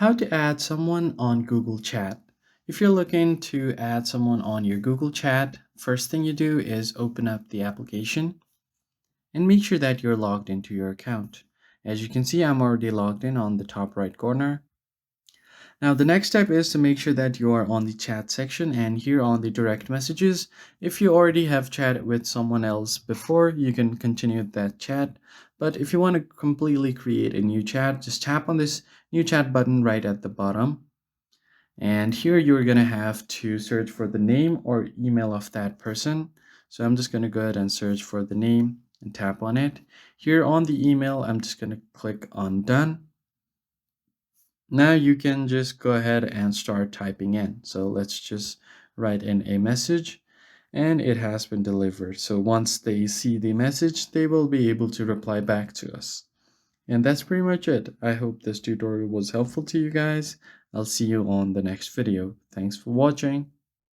How to add someone on Google Chat. If you're looking to add someone on your Google Chat, first thing you do is open up the application and make sure that you're logged into your account. As you can see, I'm already logged in on the top right corner. Now, the next step is to make sure that you are on the chat section, and here on the direct messages, if you already have chatted with someone else before, you can continue that chat. But if you want to completely create a new chat, just tap on this new chat button right at the bottom. And here you're going to have to search for the name or email of that person. So I'm just going to go ahead and search for the name and tap on it. Here on the email, I'm just going to click on done. Now you can just go ahead and start typing in. So let's just write in a message and it has been delivered. So once they see the message, they will be able to reply back to us. And that's pretty much it. I hope this tutorial was helpful to you guys. I'll see you on the next video. Thanks for watching.